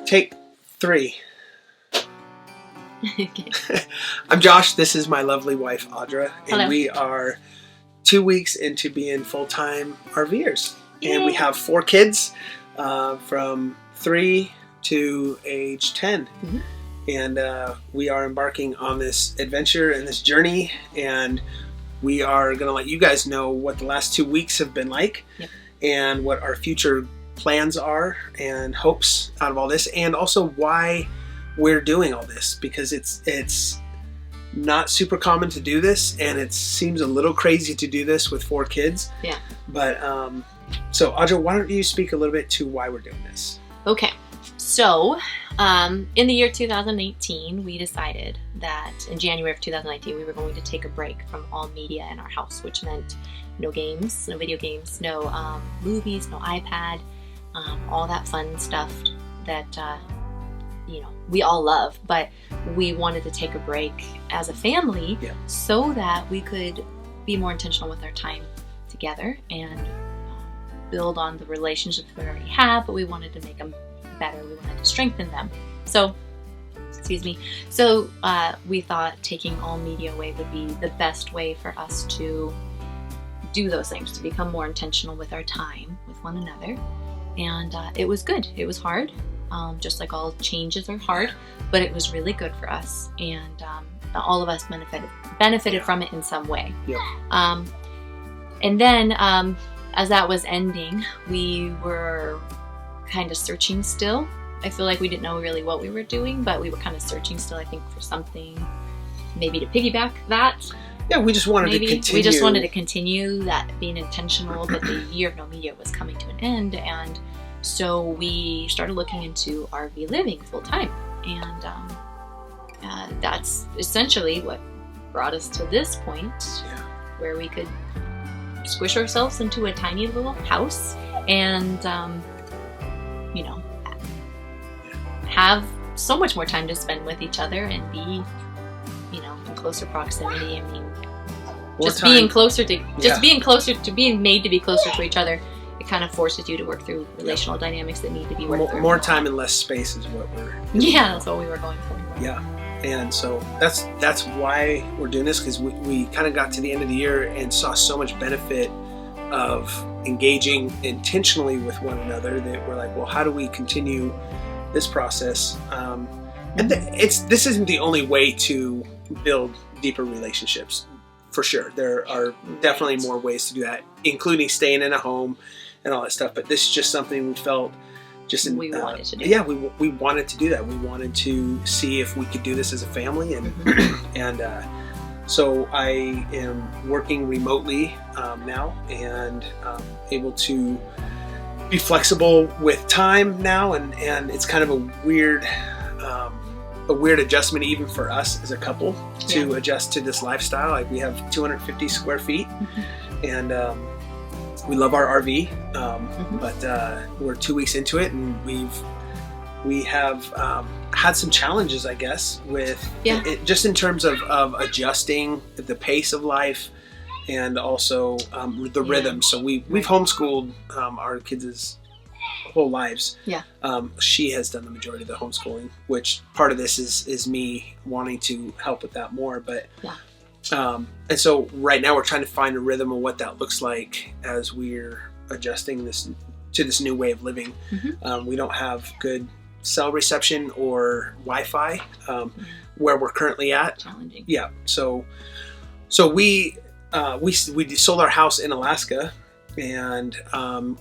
Take 3. Okay. I'm Josh. This is my lovely wife, Audra. And Hello. we are 2 weeks into being full-time RVers. Yay. And we have 4 kids from 3 to age 10. Mm-hmm. And we are embarking on this adventure and this journey. And we are going to let you guys know what the last 2 weeks have been like. Yep. And what our future plans are and hopes out of all this. And also why we're doing all this, because it's not super common to do this, and it seems a little crazy to do this with 4 kids. Yeah. But so Audra, why don't you speak a little bit to why we're doing this? Okay. So, in the year 2018, we decided that in January of 2019, we were going to take a break from all media in our house, which meant no games, no video games, no movies, no iPad, all that fun stuff that we all love. But we wanted to take a break as a family, yeah, so that we could be more intentional with our time together and build on the relationships we already have, but we wanted to make them better. We wanted to strengthen them. So we thought taking all media away would be the best way for us to do those things, to become more intentional with our time with one another. And it was good. It was hard. Just like all changes are hard, but it was really good for us, and all of us benefited from it in some way. Yeah. And then as that was ending, we were kind of searching still. I feel like we didn't know really what we were doing, but we were kind of searching still, I think, for something maybe to piggyback that. Yeah, we just wanted to continue. We just wanted to continue that, being intentional, but the year of no media was coming to an end, and so we started looking into RV living full time, and that's essentially what brought us to this point, where we could squish ourselves into a tiny little house and, have so much more time to spend with each other and be, in closer proximity. I mean, being closer to being made to be closer to each other. It kind of forces you to work through relational dynamics that need to be worked through. More time and less space is what we're doing. Yeah, that's what we were going for. Yeah, and so that's why we're doing this, because we kind of got to the end of the year and saw so much benefit of engaging intentionally with one another that we're like, well, how do we continue this process? And this isn't the only way to build deeper relationships. For sure, there are definitely more ways to do that, including staying in a home and all that stuff. But this is just something we felt we wanted to do. Yeah, we wanted to do that. We wanted to see if we could do this as a family, and so I am working remotely now, and able to be flexible with time now, and it's kind of a weird adjustment even for us as a couple to adjust to this lifestyle. Like, we have 250 square feet, and we love our RV, but we're 2 weeks into it, and we have had some challenges, I guess, with it, just in terms of adjusting the pace of life, and also the rhythm. So we've homeschooled our kids' whole lives. She has done the majority of the homeschooling, which part of this is me wanting to help with that more, but and so right now we're trying to find a rhythm of what that looks like as we're adjusting to this new way of living. We don't have good cell reception or Wi-Fi where we're currently at. Challenging. Yeah, so we sold our house in Alaska and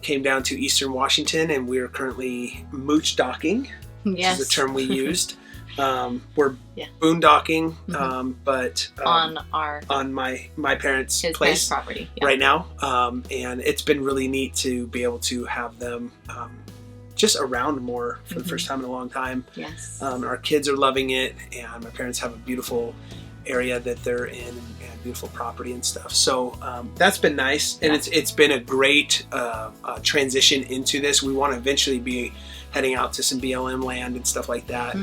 came down to Eastern Washington, and we are currently mooch docking. Yes. This is the term we used. We're boondocking, but on my parents' place property right now, and it's been really neat to be able to have them just around more for the first time in a long time. Yes. Our kids are loving it, and my parents have a beautiful area that they're in, and beautiful property and stuff. So that's been nice, and it's been a great transition into this. We want to eventually be heading out to some BLM land and stuff like that.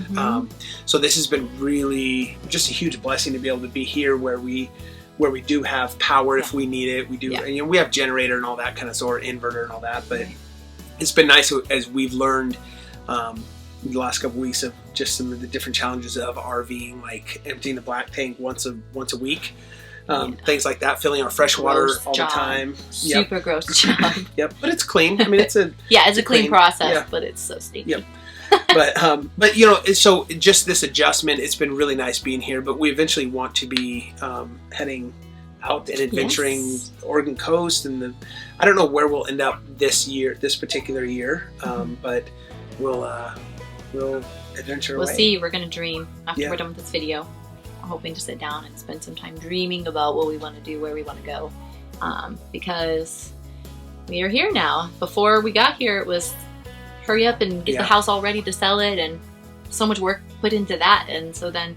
So this has been really just a huge blessing to be able to be here where we do have power if we need it. We do, and we have generator and all that kind of sort, inverter and all that. But it's been nice as we've learned the last couple weeks of just some of the different challenges of RVing, like emptying the black tank once a week. Things like that, filling our fresh water all the time. Super gross job. Yep, but it's clean. I mean, it's a it's a clean process, but it's so stinky. Yep. But you know, so just this adjustment, it's been really nice being here. But we eventually want to be heading out and adventuring Oregon coast, and I don't know where we'll end up this particular year, but we'll adventure away. We'll see. We're gonna dream after we're done with this video. I'm hoping to sit down and spend some time dreaming about what we want to do, where we want to go, because we are here now. Before we got here, it was hurry up and get the house all ready to sell it, and so much work put into that. And so then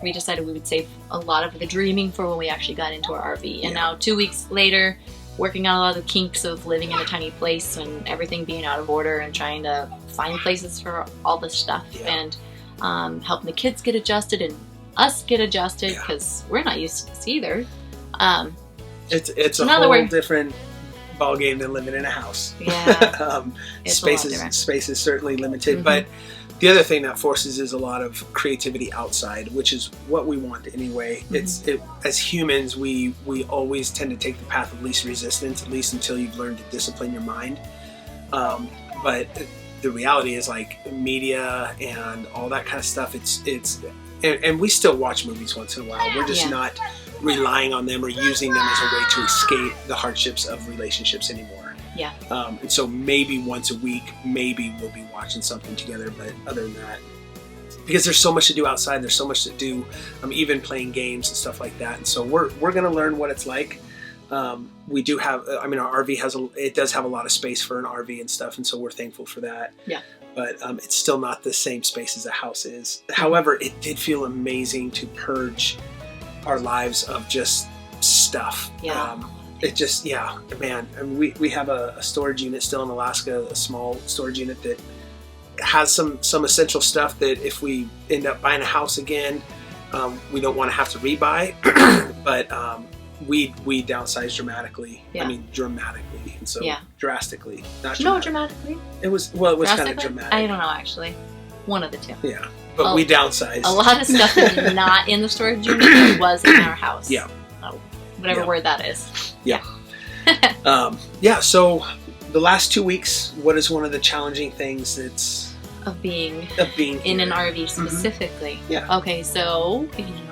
we decided we would save a lot of the dreaming for when we actually got into our RV. And now 2 weeks later, working on a lot of the kinks of living in a tiny place and everything being out of order and trying to find places for all this stuff and helping the kids get adjusted and us get adjusted, because we're not used to this either. It's a whole different ball game than living in a house. Space is certainly limited, but the other thing that forces is a lot of creativity outside, which is what we want anyway. As humans, we always tend to take the path of least resistance, at least until you've learned to discipline your mind. But the reality is, like, media and all that kind of stuff, and we still watch movies once in a while. We're just not relying on them or using them as a way to escape the hardships of relationships anymore. And so maybe once a week, maybe we'll be watching something together, but other than that, because there's so much to do outside, there's so much to do, even playing games and stuff like that. And so we're going to learn what it's like. We do have, our RV does have a lot of space for an RV and stuff, and so we're thankful for that. But it's still not the same space as a house is. However, it did feel amazing to purge our lives of just stuff. It just, man. I mean, we have a storage unit still in Alaska, a small storage unit that has some essential stuff that if we end up buying a house again, we don't want to have to rebuy. But we downsized dramatically. I mean, dramatically, and so drastically. Not dramatically. It was kind of dramatic. I don't know, actually. One of the two. Yeah, but we downsized. A lot of stuff is not in the storage unit that was in our house. Whatever word that is. So the last 2 weeks, what is one of the challenging things that's of being in an RV specifically? Okay, so being in an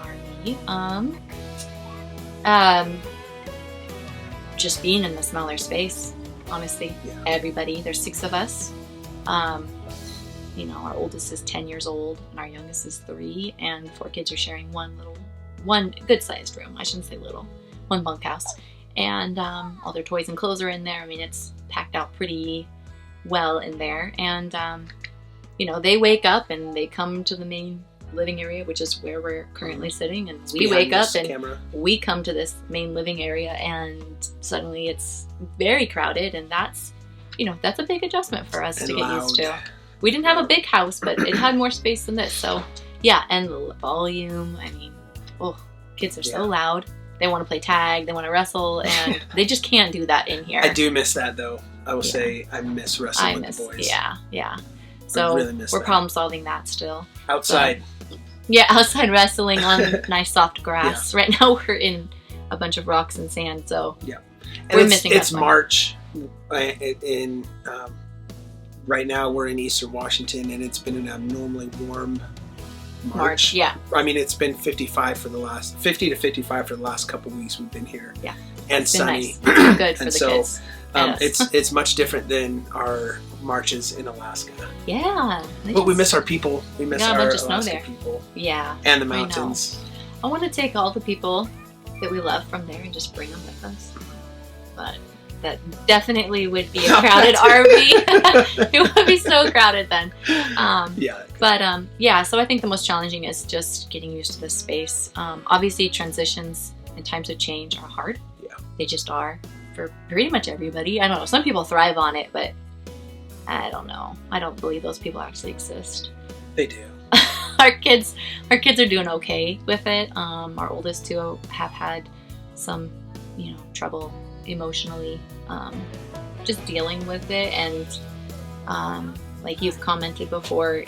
RV, just being in the smaller space, honestly. Everybody, there's 6 of us. You know, our oldest is 10 years old and our youngest is 3, and the 4 kids are sharing one good-sized room. I shouldn't say little, one bunkhouse, and all their toys and clothes are in there. I mean, it's packed out pretty well in there, and you know, they wake up and they come to the main living area, which is where we're currently sitting, and we wake up and we come to this main living area, and suddenly it's very crowded, and that's a big adjustment for us to get used to. We didn't have a big house, but it had more space than this, so and the volume, I mean, kids are so loud. They want to play tag, they want to wrestle, and they just can't do that in here. I do miss that, though. I will say I miss wrestling with the boys. So really miss we're that. problem solving that still. Outside. Outside wrestling on nice soft grass. Right now we're in a bunch of rocks and sand, so we're missing that. It's March, right now we're in Eastern Washington, and it's been an abnormally warm March. I mean, it's been 50 to 55 for the last couple of weeks we've been here. And it's been sunny. Nice. Good for the kids. It's much different than our marches in Alaska. But we miss our people. We miss our Alaska people. And the mountains. I want to take all the people that we love from there and just bring them with us. But that definitely would be a crowded RV. It would be so crowded then. So I think the most challenging is just getting used to this space. Obviously, transitions and times of change are hard. They just are for pretty much everybody. I don't know. Some people thrive on it, but I don't know. I don't believe those people actually exist. They do. Our kids are doing okay with it. Our oldest 2 have had some, trouble emotionally, just dealing with it, and like you've commented before,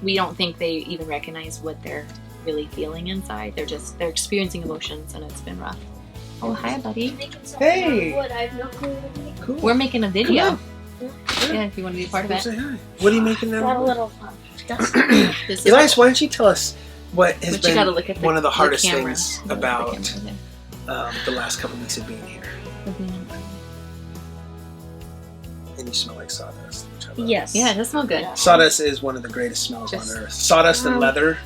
we don't think they even recognize what they're really feeling inside. They're experiencing emotions, and it's been rough. Oh, hi, buddy. Hey. Wood. I have no clue what I'm making. Cool. We're making a video. Yeah. Yeah, if you want to be a part of Come it. say hi. What are you making now? Got a little dust. This is Elias, why don't you tell us what has but you gotta been look at one of the hardest camera. things Look at the about camera there. the last couple weeks of being here? And you smell like sawdust, which I love. Yes. Yeah, it does smell good. Yeah. Sawdust is one of the greatest smells Just- on earth. Sawdust and leather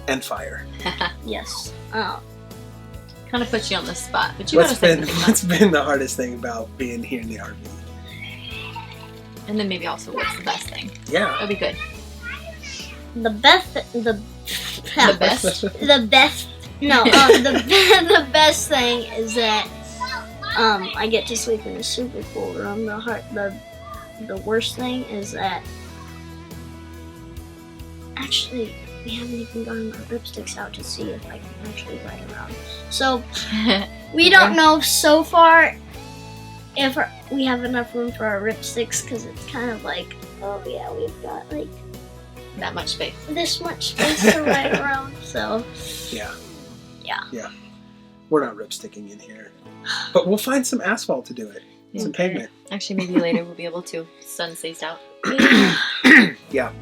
and fire. Yes. Kind of puts you on the spot, but you gotta say something. What's been the hardest thing about being here in the RV? And then maybe also what's the best thing? Yeah. That'd be good. The best. The best. The best. No. The best thing is that I get to sleep in a super cool room. The worst thing is that actually we haven't even gotten our ripsticks out to see if I can actually ride around. So we don't know so far if we have enough room for our ripsticks, because it's kind of like, oh yeah, we've got like That much space. this much space to ride around. So Yeah. Yeah. Yeah. We're not ripsticking in here. But we'll find some asphalt to do it. Yeah. Some pavement. Actually, maybe later we'll be able to. Sun stays out. Yeah.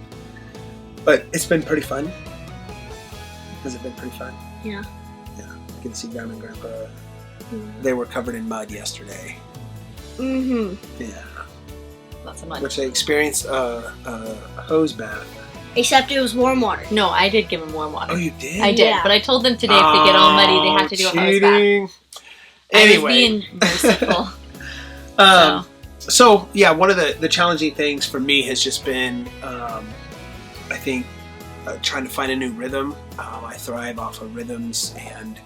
But it's been pretty fun. Has it been pretty fun? Yeah. Yeah. You can see Grandma and Grandpa. They were covered in mud yesterday. Mm-hmm. Yeah. Lots of mud. Which they experienced a hose bath. Except it was warm water. No, I did give them warm water. Oh, you did? I did, Yeah. but I told them today if they get all muddy, they have to do a hose bath. cheating. I was Anyway. being merciful. So yeah, one of the challenging things for me has just been, I think, trying to find a new rhythm. I thrive off of rhythms and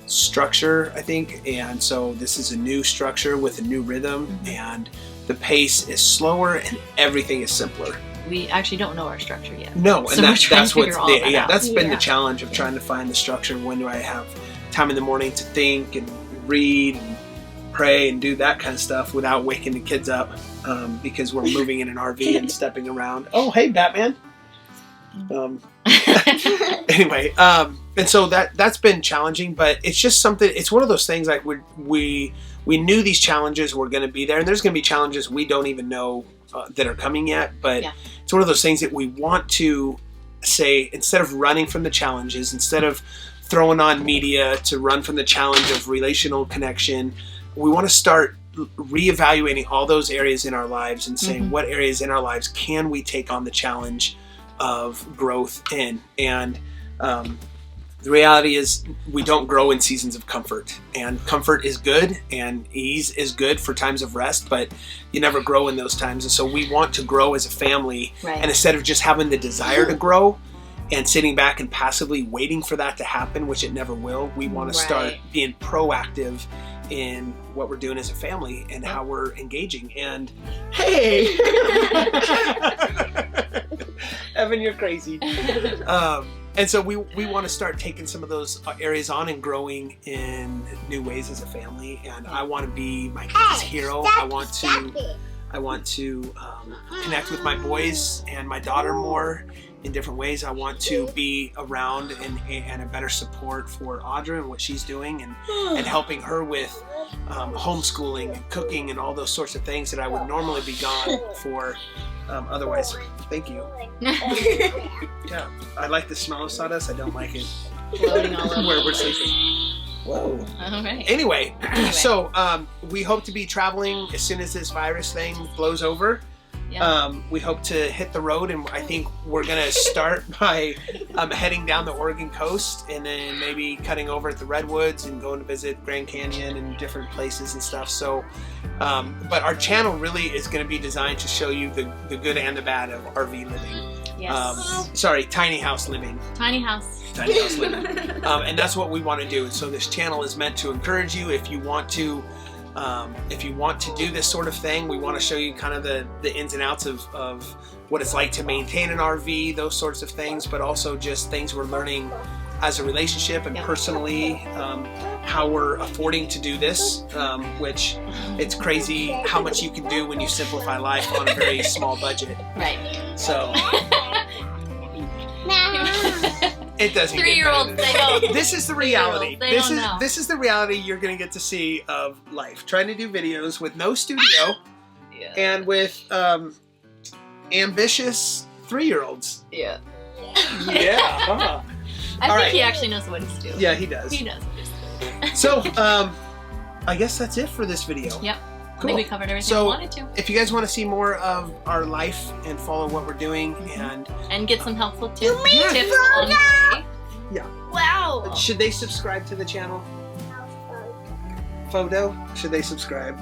structure, I think, and so this is a new structure with a new rhythm, and the pace is slower and everything is simpler. We actually don't know our structure yet. No, So and we're that's trying to what's figure all that out. that's been the Yeah. challenge of trying to find the structure. When do I have time in the morning to think and read and pray and do that kind of stuff without waking the kids up, because we're moving in an RV and stepping around. Oh, hey, Batman. Anyway, and so that's been challenging, but it's just something. It's one of those things like we knew these challenges were going to be there, and there's going to be challenges we don't even know that are coming yet. But Yeah. it's one of those things that we want to say, instead of running from the challenges, instead of throwing on media to run from the challenge of relational connection, we want to start reevaluating all those areas in our lives and saying, what areas in our lives can we take on the challenge of growth in? And the reality is we don't grow in seasons of comfort, and comfort is good and ease is good for times of rest, but you never grow in those times. And so we want to grow as a family, Right. and instead of just having the desire to grow and sitting back and passively waiting for that to happen, which it never will, we want to start Right. being proactive in what we're doing as a family and how we're engaging. And hey, Evan, you're crazy. And so we want to start taking some of those areas on and growing in new ways as a family. And I want to be my kids' hero. I want to connect with my boys and my daughter more in different ways. I want to be around and a better support for Audra and what she's doing, and helping her with homeschooling and cooking and all those sorts of things that I would normally be gone for otherwise. Thank you. Yeah, I like the smell of sawdust. I don't like it Floating all over. where we're sleeping. Whoa. All right. Anyway, so we hope to be traveling as soon as this virus thing blows over. Yeah. We hope to hit the road, and I think we're going to start by heading down the Oregon coast, and then maybe cutting over at the Redwoods and going to visit Grand Canyon and different places and stuff. So, but our channel really is going to be designed to show you the good and the bad of RV living. Yes. Sorry, tiny house living. Tiny house. Tiny house living. And that's what we want to do. And so this channel is meant to encourage you. If you want to do this sort of thing, we want to show you kind of the ins and outs of what it's like to maintain an RV, those sorts of things, but also just things we're learning as a relationship and personally, how we're affording to do this, which it's crazy how much you can do when you simplify life on a very small budget. Right. So it doesn't. 3-year-olds, they don't. This is the reality. They don't know. This is the reality you're gonna get to see of life. Trying to do videos with no studio and with ambitious 3-year-olds. Yeah. Yeah. Huh. I think he actually knows what he's doing. Yeah, he does. He knows what he's doing. So, I guess that's it for this video. Yep. Cool. I think we covered everything So, we wanted to. if you guys want to see more of our life and follow what we're doing, And get some helpful tips, made tips photo? along the way. Wow. should they subscribe to the channel? Photo? Should they subscribe?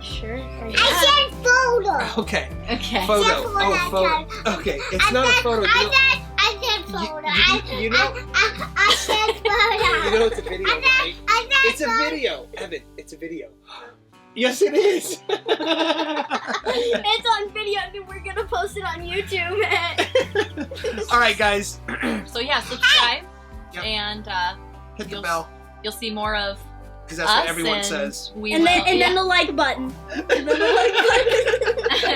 Sure. Yeah. I said photo. Okay. Okay. Photo. Except for Oh, that photo. time. Okay, it's not a photo. I said photo. You know, I said photo. you know it's a video, right? I said It's a video, Evan. It's a video. Yes, it is. It's on video and we're gonna post it on YouTube. All right, guys. So yeah, subscribe Yep. and Hit the You'll- bell you'll see more of because that's us what everyone and says. We and then will, and then the like button. And then the like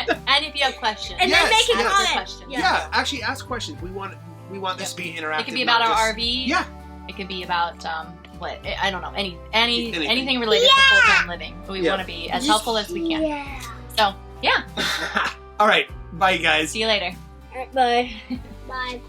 button. and if you have questions, And Yes, then make a yes. ask comment. questions. Yeah. Actually, ask questions. We want this to be interactive. It could be about not our just- RV. Yeah. It could be about what I don't know Anything. anything related to full time living. We Yeah. want to be as helpful as we can. Yeah. So yeah, All right. Bye, guys. see you later. Alright, bye. Bye.